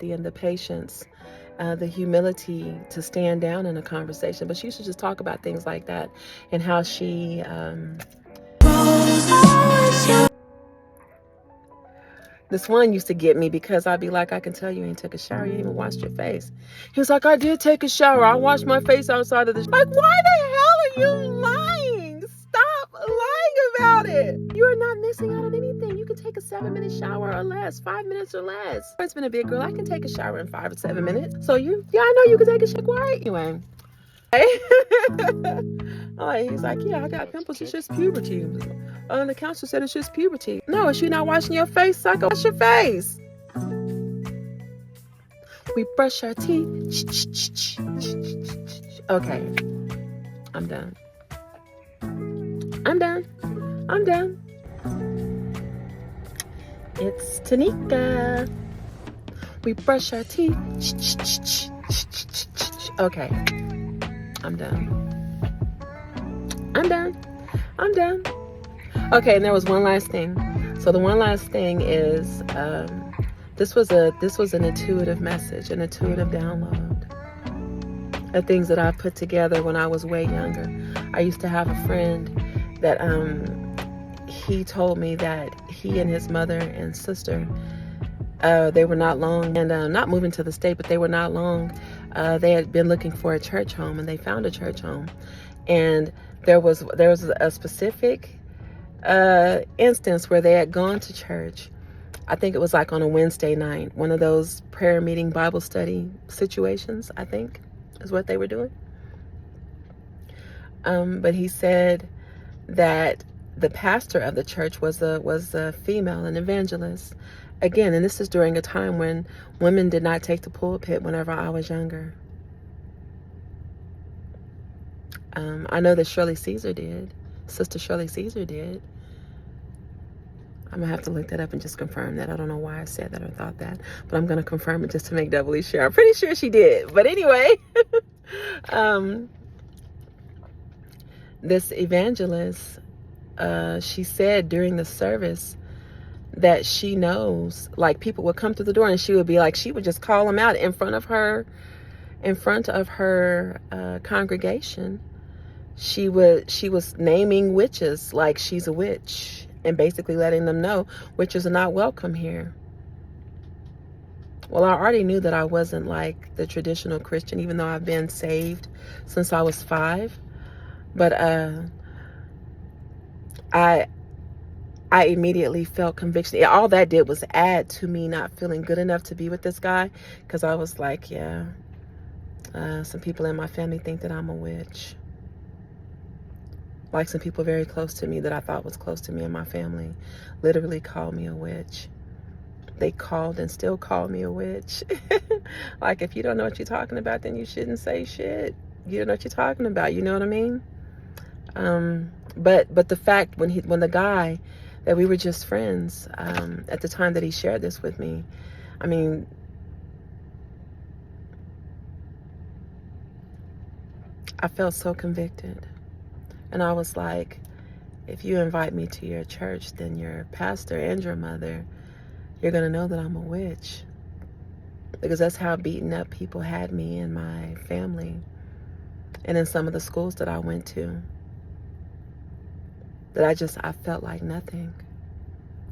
empathy and the patience, the humility to stand down in a conversation. But she used to just talk about things like that and how she... This one used to get me because I'd be like, I can tell you ain't took a shower. You ain't even washed your face. He was like, I did take a shower. I washed my face outside of the... Like, why the hell are you lying? Stop lying about it. You are not missing out on anything. You can take a 7-minute shower or less, 5 minutes or less. It's been a big girl. I can take a shower in 5 or 7 minutes. So I know you can take a shower. Anyway. He's like, yeah, I got pimples. It's just puberty. The counselor said it's just puberty. No, is you not washing your face, sucker? Wash your face. We brush our teeth. Okay, I'm done. It's Teneca. We brush our teeth. Okay, I'm done. Okay, and there was one last thing. So the one last thing is this was an intuitive message, an intuitive download of things that I put together when I was way younger. I used to have a friend that he told me that he and his mother and sister, they were not long, and not moving to the state, but they were not long. They had been looking for a church home, and they found a church home. And there was a specific instance where they had gone to church. I think it was like on a Wednesday night, one of those prayer meeting Bible study situations, I think is what they were doing. But he said that the pastor of the church was a female, an evangelist. Again, and this is during a time when women did not take the pulpit whenever I was younger. I know that Shirley Caesar did. Sister Shirley Caesar did. I'm going to have to look that up and just confirm that. I don't know why I said that or thought that, but I'm going to confirm it just to make doubly sure. I'm pretty sure she did. But anyway, this evangelist, she said during the service that she knows, like, people would come through the door and she would be like, she would just call them out in front of her congregation. She was naming witches, like she's a witch, and basically letting them know witches are not welcome here. Well, I already knew that I wasn't like the traditional Christian, even though I've been saved since I was 5. But I immediately felt conviction. All that did was add to me not feeling good enough to be with this guy, because I was like, yeah, some people in my family think that I'm a witch. Like some people very close to me that I thought was close to me in my family literally called me a witch. They called and still call me a witch. Like, if you don't know what you're talking about, then you shouldn't say shit. You don't know what you're talking about. You know what I mean? But the fact when the guy that we were just friends at the time that he shared this with me, I mean, I felt so convicted. And I was like, if you invite me to your church, then your pastor and your mother, you're going to know that I'm a witch. Because that's how beaten up people had me in my family and in some of the schools that I went to. That I felt like nothing.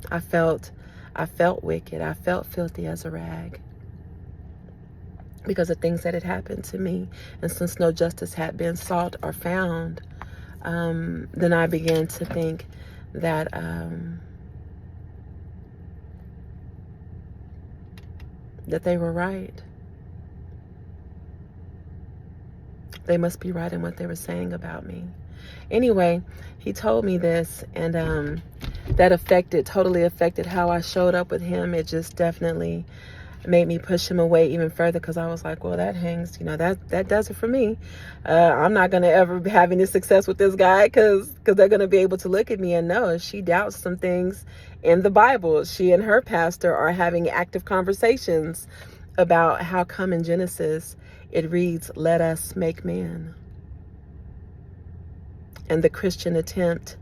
I felt wicked. I felt filthy as a rag because of things that had happened to me. And since no justice had been sought or found, then I began to think that that they were right. They must be right in what they were saying about me. Anyway, he told me this, and that totally affected how I showed up with him. It just definitely made me push him away even further, because I was like, well, that hangs, that does it for me. I'm not going to ever have any success with this guy, because they're going to be able to look at me and know if she doubts some things in the Bible. She and her pastor are having active conversations about how come in Genesis it reads, let us make man. And the Christian attempt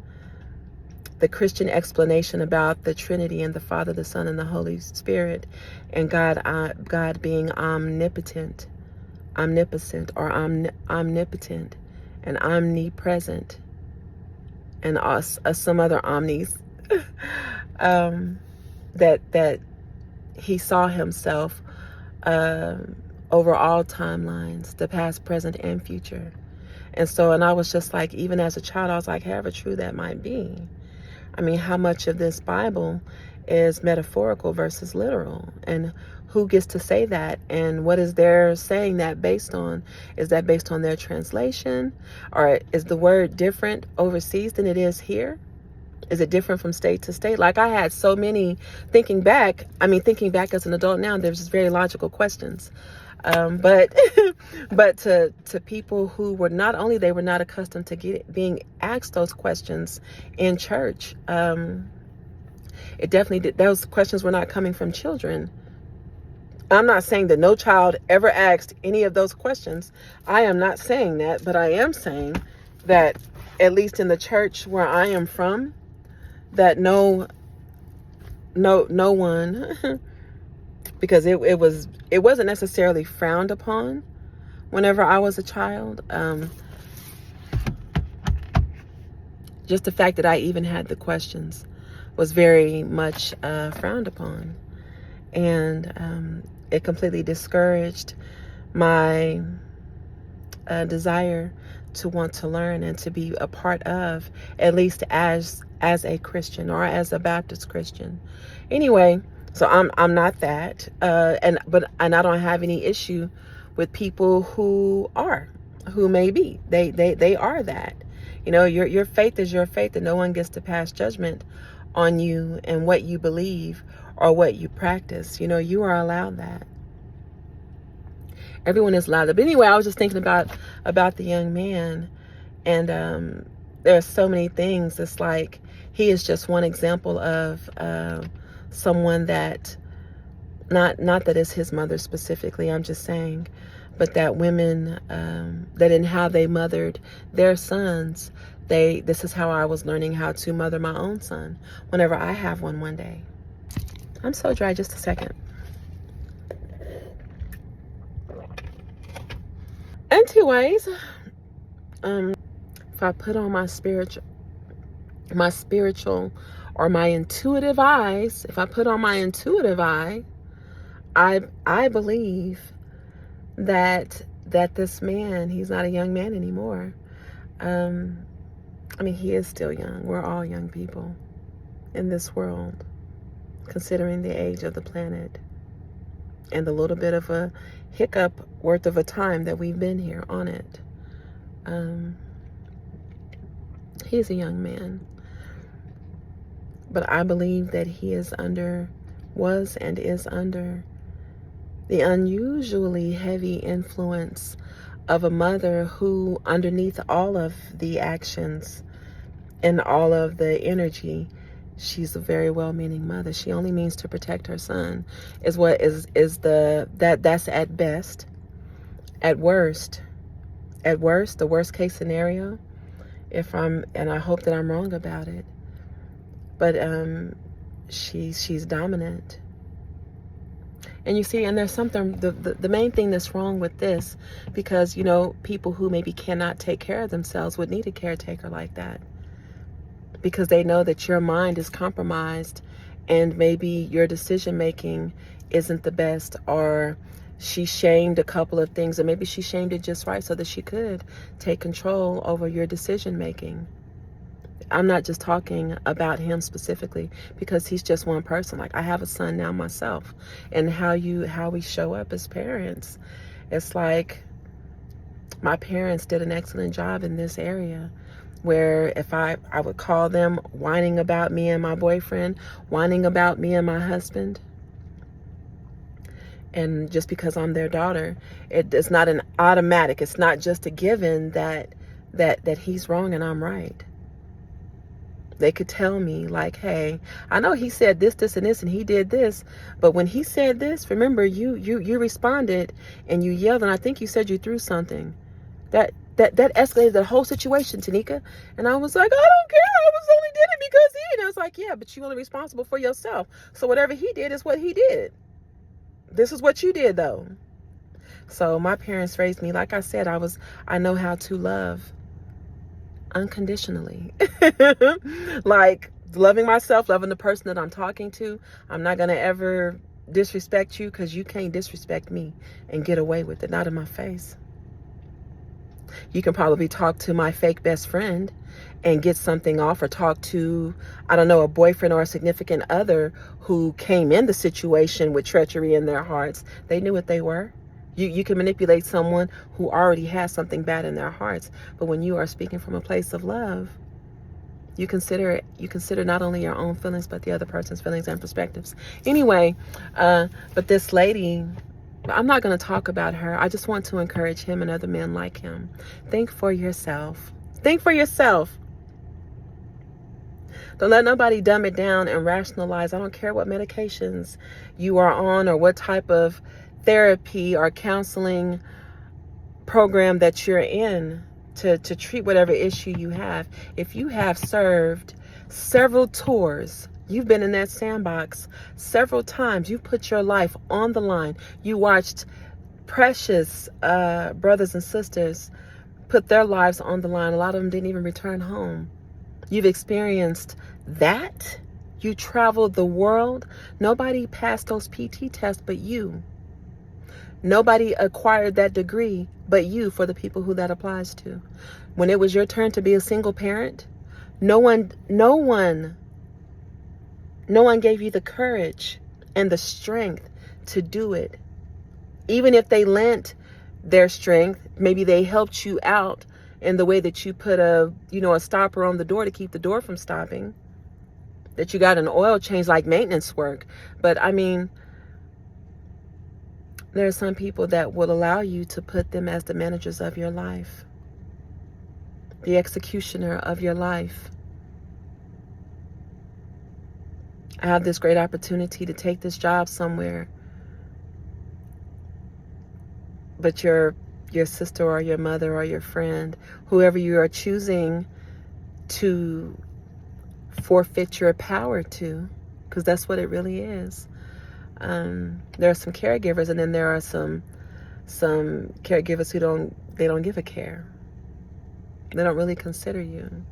the Christian explanation about the Trinity and the Father, the Son, and the Holy Spirit, and God being omnipotent, or omnipotent, and omnipresent, and some other omnis, that he saw himself over all timelines, the past, present, and future. And I was just like, even as a child, I was like, however true that might be. I mean, how much of this Bible is metaphorical versus literal? And who gets to say that? And what is their saying that based on? Is that based on their translation? Or is the word different overseas than it is here? Is it different from state to state? Like, I had so many, thinking back as an adult now, there's just very logical questions. But but to people who were not only, they were not accustomed to being asked those questions in church. It definitely did. Those questions were not coming from children. I'm not saying that no child ever asked any of those questions. I am not saying that, but I am saying that at least in the church where I am from, that no one, because it wasn't necessarily frowned upon whenever I was a child. Just the fact that I even had the questions was very much frowned upon, and it completely discouraged my desire to want to learn and to be a part of, at least as a Christian or as a Baptist Christian. Anyway, so I'm not that, and I don't have any issue with people who may be. They are that. You know, your faith is your faith, and no one gets to pass judgment on you and what you believe or what you practice. You know, you are allowed that. Everyone is allowed that. But anyway, I was just thinking about the young man, and there are so many things. It's like he is just one example of someone that, not that it's his mother specifically, I'm just saying, but that women, that in how they mothered their sons, this is how I was learning how to mother my own son whenever I have one day. I'm so dry, just a second. Anyways, if I put on my spiritual or my intuitive eyes, if I put on my intuitive eye, I believe that this man, he's not a young man anymore. I mean, he is still young. We're all young people in this world, considering the age of the planet and the little bit of a hiccup worth of a time that we've been here on it. He's a young man, but I believe that he was and is under the unusually heavy influence of a mother who, underneath all of the actions and all of the energy, she's a very well-meaning mother. She only means to protect her son, that's at best. At worst, the worst case scenario, and I hope that I'm wrong about it, but she's dominant. And you see, and there's something, the main thing that's wrong with this, because, you know, people who maybe cannot take care of themselves would need a caretaker like that, because they know that your mind is compromised and maybe your decision making isn't the best, or she shamed a couple of things, and maybe she shamed it just right so that she could take control over your decision making. I'm not just talking about him specifically, because he's just one person. Like, I have a son now myself, and how we show up as parents, it's like my parents did an excellent job in this area, where if I would call them whining about me and my boyfriend, whining about me and my husband, and just because I'm their daughter, it's not an automatic, it's not just a given that he's wrong and I'm right. They could tell me, like, hey, I know he said this, and this, and he did this, but when he said this, remember, you responded and you yelled, and I think you said you threw something. That escalated the whole situation, Teneca. And I was like, I don't care. I was only did it because Yeah, but you're only responsible for yourself. So whatever he did is what he did. This is what you did, though. So my parents raised me, like I said, I know how to love unconditionally. Like loving myself, loving the person that I'm talking to. I'm not going to ever disrespect you, because you can't disrespect me and get away with it. Not in my face. You can probably talk to my fake best friend and get something off, or talk to, I don't know, a boyfriend or a significant other who came in the situation with treachery in their hearts. They knew what they were. You can manipulate someone who already has something bad in their hearts. But when you are speaking from a place of love, you consider not only your own feelings, but the other person's feelings and perspectives. Anyway, but this lady, I'm not going to talk about her. I just want to encourage him and other men like him. Think for yourself. Think for yourself. Don't let nobody dumb it down and rationalize. I don't care what medications you are on or what type of therapy or counseling program that you're in to treat whatever issue you have. If you have served several tours, you've been in that sandbox several times, you've put your life on the line, you watched precious brothers and sisters put their lives on the line. A lot of them didn't even return home. You've experienced that. You traveled the world. Nobody passed those PT tests but you. Nobody acquired that degree but you, for the people who that applies to. When it was your turn to be a single parent, no one gave you the courage and the strength to do it. Even if they lent their strength, maybe they helped you out in the way that you put a stopper on the door to keep the door from stopping, that you got an oil change, like maintenance work. But I mean, there are some people that will allow you to put them as the managers of your life, the executioner of your life. I have this great opportunity to take this job somewhere, but your sister or your mother or your friend, whoever you are choosing to forfeit your power to, because that's what it really is. There are some caregivers, and then there are some caregivers who don't give a care. They don't really consider you.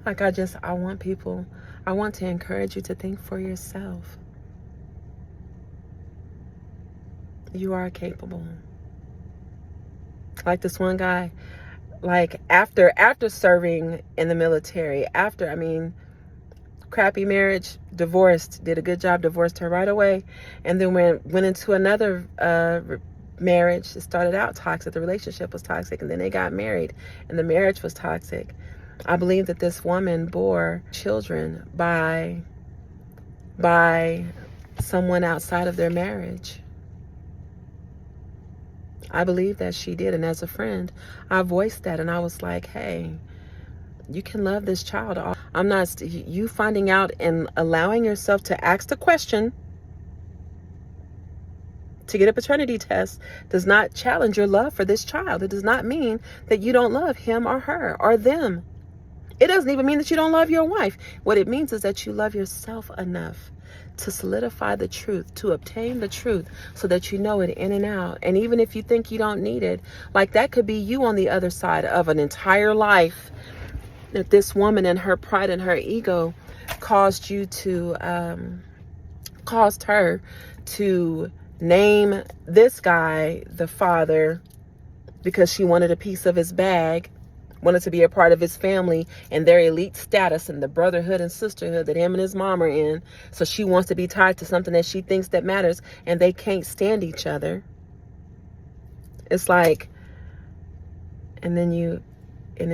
Like I want to encourage you to think for yourself. You are capable. Like this one guy, like after serving in the military, crappy marriage, divorced, did a good job, divorced her right away, and then went into another marriage. It started out toxic, the relationship was toxic, and then they got married and the marriage was toxic. I believe that this woman bore children by someone outside of their marriage. I believe that she did, and as a friend, I voiced that, and I was like, hey, you can love this child. I'm not, you finding out and allowing yourself to ask the question to get a paternity test does not challenge your love for this child. It does not mean that you don't love him or her or them. It doesn't even mean that you don't love your wife. What it means is that you love yourself enough to solidify the truth, to obtain the truth, so that you know it in and out. And even if you think you don't need it, like that could be you on the other side of an entire life, that this woman and her pride and her ego caused her to name this guy the father because she wanted a piece of his bag, wanted to be a part of his family and their elite status and the brotherhood and sisterhood that him and his mom are in. So she wants to be tied to something that she thinks that matters, and they can't stand each other. It's like, and then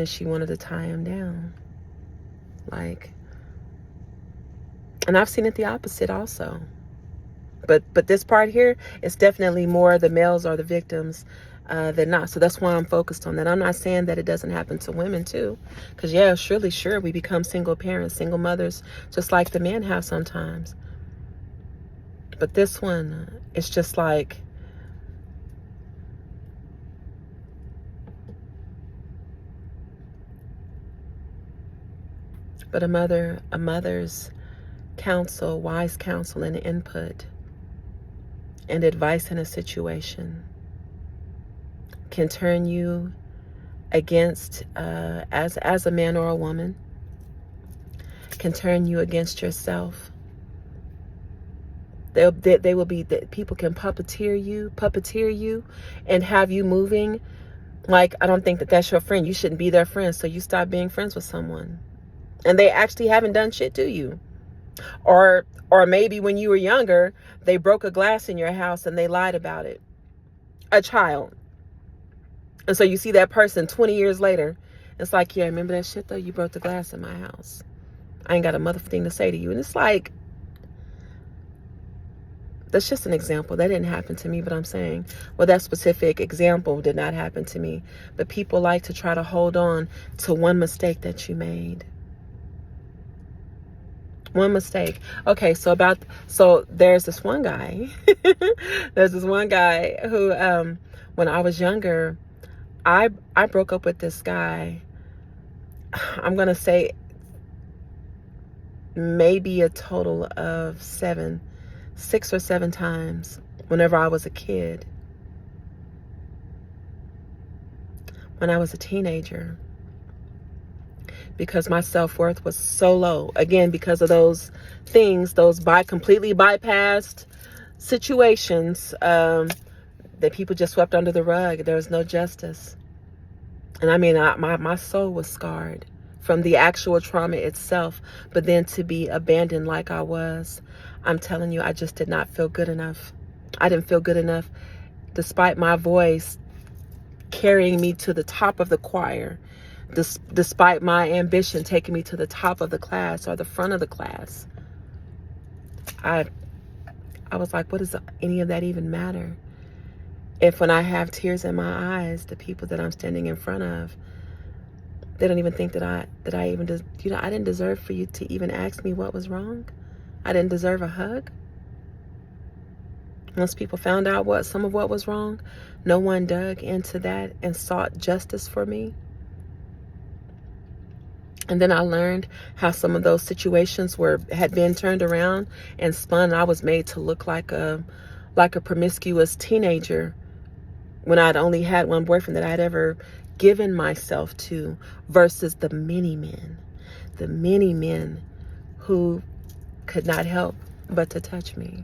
she wanted to tie him down. Like, and I've seen it the opposite also. But this part here is definitely more the males are the victims than not. So that's why I'm focused on that. I'm not saying that it doesn't happen to women too, because sure, we become single parents, single mothers, just like the men have sometimes. But this one, it's just like, But a mother's counsel, wise counsel and input and advice in a situation can turn you against, as a man or a woman, can turn you against yourself. They will be that people can puppeteer you and have you moving like, I don't think that that's your friend. You shouldn't be their friend. So you stop being friends with someone and they actually haven't done shit to you. Or maybe when you were younger, they broke a glass in your house and they lied about it. A child. And so you see that person 20 years later. It's like, yeah, remember that shit though? You broke the glass in my house. I ain't got a motherfucking thing to say to you. And it's like, that's just an example. That didn't happen to me, but I'm saying, well, that specific example did not happen to me. But people like to try to hold on to one mistake that you made. One mistake. Okay, so there's this one guy. There's this one guy who, when I was younger, I broke up with this guy. I'm going to say maybe a total of 6 or 7 times whenever I was a kid. When I was a teenager. Because my self-worth was so low. Again, because of those things, those completely bypassed situations that people just swept under the rug. There was no justice. And I mean, my soul was scarred from the actual trauma itself. But then to be abandoned like I was, I'm telling you, I just did not feel good enough. I didn't feel good enough despite my voice carrying me to the top of the choir. Despite my ambition taking me to the top of the class or the front of the class, I was like, what does any of that even matter? If when I have tears in my eyes, the people that I'm standing in front of, they don't even think that I even, I didn't deserve for you to even ask me what was wrong. I didn't deserve a hug. Once people found out some of what was wrong, no one dug into that and sought justice for me. And then I learned how some of those situations had been turned around and spun. I was made to look like a promiscuous teenager when I'd only had one boyfriend that I'd ever given myself to, versus the many men who could not help but to touch me.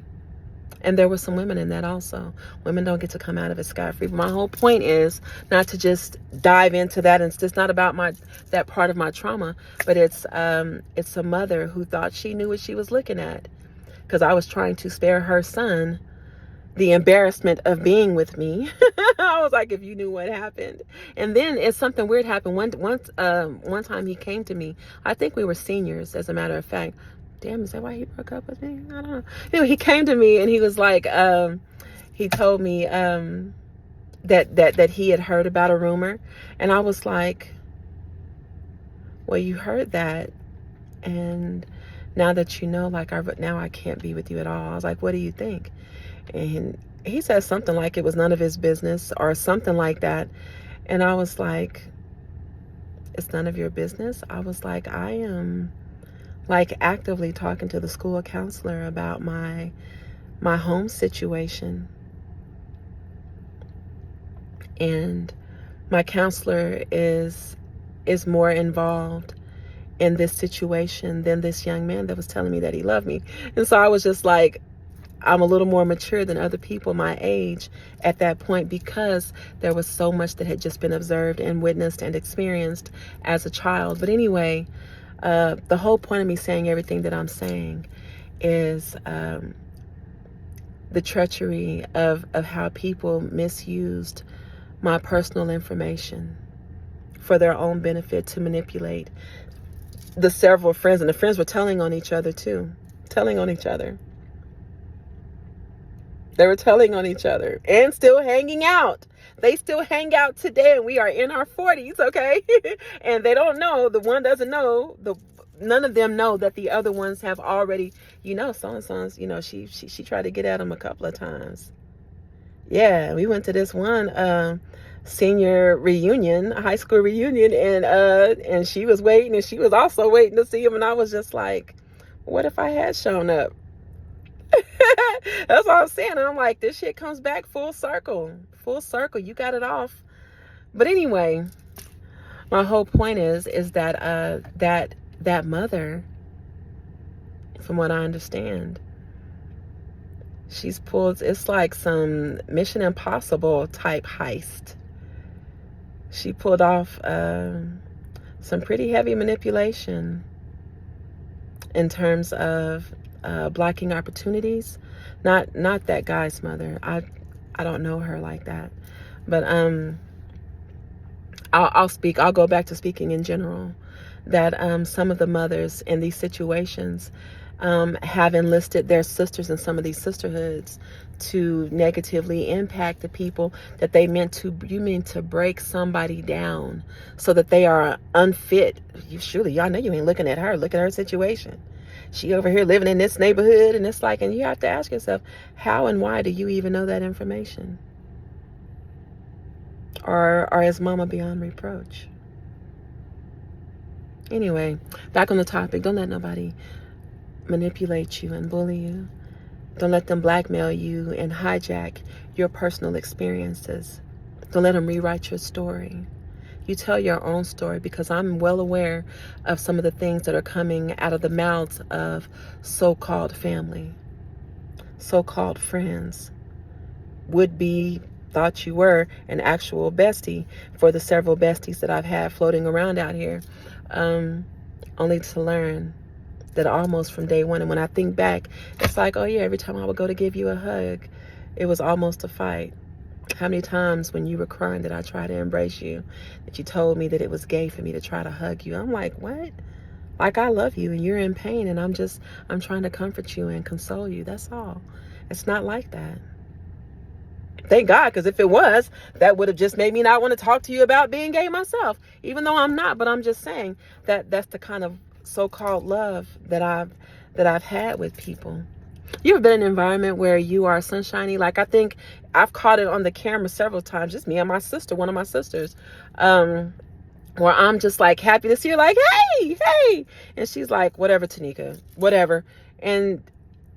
And there were some women in that also. Women don't get to come out of it scot-free. But my whole point is not to just dive into that. And it's not about that part of my trauma, but it's a mother who thought she knew what she was looking at, because I was trying to spare her son the embarrassment of being with me. I was like, if you knew what happened. And then something weird happened. One time he came to me. I think we were seniors, as a matter of fact. Damn, is that why he broke up with me? I don't know. Anyway, he came to me and he was like, he told me that he had heard about a rumor. And I was like, well, you heard that. And now that you know, now I can't be with you at all. I was like, what do you think? And he said something like it was none of his business or something like that. And I was like, it's none of your business? I was like, I am actively talking to the school counselor about my home situation. And my counselor is more involved in this situation than this young man that was telling me that he loved me. And so I was just like, I'm a little more mature than other people my age at that point, because there was so much that had just been observed and witnessed and experienced as a child. But anyway, the whole point of me saying everything that I'm saying is the treachery of how people misused my personal information for their own benefit, to manipulate the several friends. And the friends were telling on each other too. Telling on each other. They were telling on each other and still hanging out. They still hang out today, and we are in our 40s, okay? And they don't know, the one doesn't know, none of them know that the other ones have already, so-and-so's, she tried to get at him a couple of times. Yeah, we went to this one senior reunion, high school reunion, and she was waiting, and she was also waiting to see him, and I was just like, what if I had shown up? That's all I'm saying. And I'm like, this shit comes back full circle. Full circle. You got it off. But anyway, my whole point is that that mother, from what I understand, she's pulled, it's like some Mission Impossible type heist. She pulled off some pretty heavy manipulation in terms of blocking opportunities. Not that guy's mother. I don't know her like that. But I'll go back to speaking in general, that some of the mothers in these situations have enlisted their sisters in some of these sisterhoods to negatively impact the people that you meant to break somebody down so that they are unfit. Surely y'all know you ain't looking at her. Look at her situation. She over here living in this neighborhood, and it's like, and you have to ask yourself, how and why do you even know that information? Or is mama beyond reproach? Anyway, back on the topic. Don't let nobody manipulate you and bully you. Don't let them blackmail you and hijack your personal experiences. Don't let them rewrite your story. You tell your own story, because I'm well aware of some of the things that are coming out of the mouths of so-called family, so-called friends, would-be, thought you were an actual bestie for the several besties that I've had floating around out here, only to learn that almost from day one. And when I think back, it's like, oh yeah, every time I would go to give you a hug, it was almost a fight. How many times when you were crying did I try to embrace you, that you told me that it was gay for me to try to hug you? I'm like, what? Like, I love you and you're in pain, and I'm trying to comfort you and console you. That's all. It's not like that. Thank God, because if it was, that would have just made me not want to talk to you about being gay myself, even though I'm not. But I'm just saying that that's the kind of so-called love that I've had with people. You ever been in an environment where you are sunshiny? Like, I think I've caught it on the camera several times, just me and my sister, one of my sisters, where I'm just like happy to see her, like, hey, and she's like, whatever, Teneca, whatever. And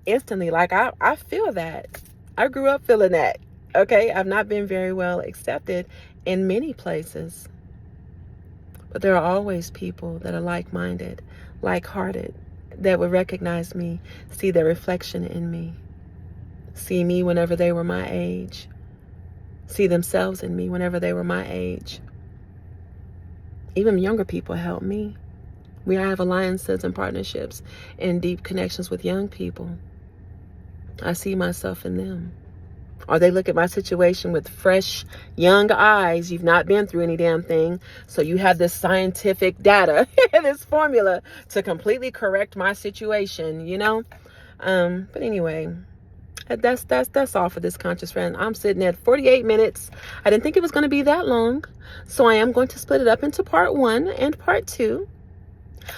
instantly, like, I feel that. I grew up feeling that. Okay, I've not been very well accepted in many places, but there are always people that are like-minded, like-hearted, that would recognize me, see their reflection in me, see me whenever they were my age, see themselves in me whenever they were my age. Even younger people help me. We have alliances and partnerships and deep connections with young people. I see myself in them. Or they look at my situation with fresh, young eyes. You've not been through any damn thing. So you have this scientific data, this formula to completely correct my situation, you know? But anyway, that's all for this conscious friend. I'm sitting at 48 minutes. I didn't think it was going to be that long. So I am going to split it up into part 1 and part 2.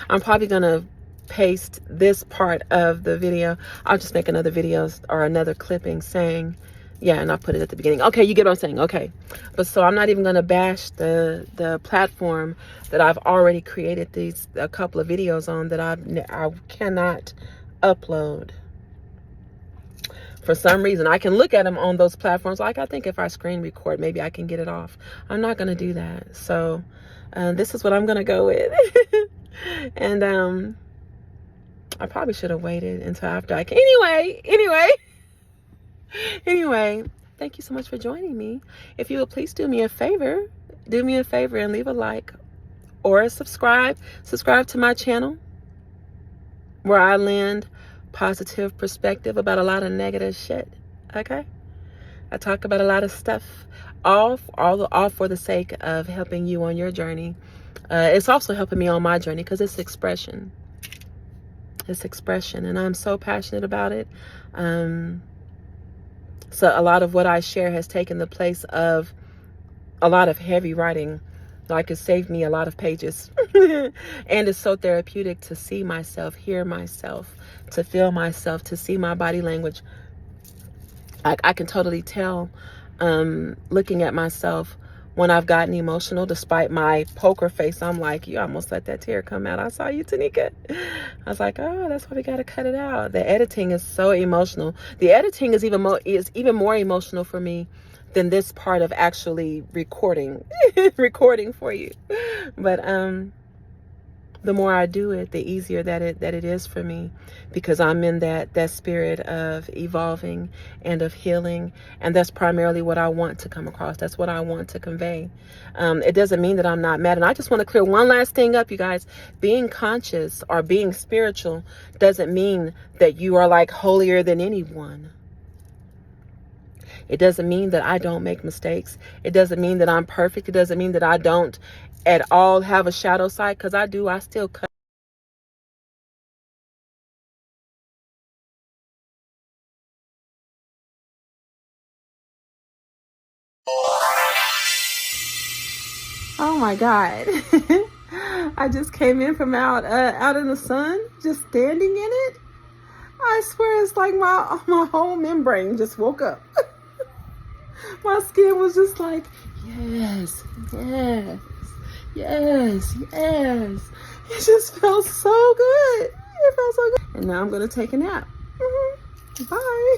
I'm probably going to paste this part of the video. I'll just make another video or another clipping saying, yeah, and I'll put it at the beginning. Okay, you get what I'm saying. Okay. But so I'm not even going to bash the platform that I've already created a couple of videos on that I cannot upload. For some reason, I can look at them on those platforms. Like, I think if I screen record, maybe I can get it off. I'm not going to do that. So this is what I'm going to go with. And I probably should have waited until after I can. Anyway, thank you so much for joining me. If you would please do me a favor and leave a like or subscribe to my channel, where I lend positive perspective about a lot of negative shit. Okay? I talk about a lot of stuff, all for the sake of helping you on your journey. It's also helping me on my journey, because it's expression. It's expression, and I'm so passionate about it. So a lot of what I share has taken the place of a lot of heavy writing. Like, it saved me a lot of pages. And it's so therapeutic to see myself, hear myself, to feel myself, to see my body language. I can totally tell, looking at myself, when I've gotten emotional, despite my poker face. I'm like, you almost let that tear come out. I saw you, Teneca. I was like, oh, that's why we got to cut it out. The editing is so emotional. The editing is even more emotional for me than this part of actually recording for you. But the more I do it, the easier that it is for me, because I'm in that spirit of evolving and of healing, and that's primarily what I want to come across. That's what I want to convey. It doesn't mean that I'm not mad. And I just want to clear one last thing up, you guys. Being conscious or being spiritual doesn't mean that you are like holier than anyone. It doesn't mean that I don't make mistakes. It doesn't mean that I'm perfect. It doesn't mean that I don't at all have a shadow side, because I do. I still cut. Oh my God. I just came in from out in the sun, just standing in it. I swear it's like my whole membrane just woke up. My skin was just like, yes, yes, yes, yes. It just felt so good. It felt so good. And now I'm going to take a nap. Bye.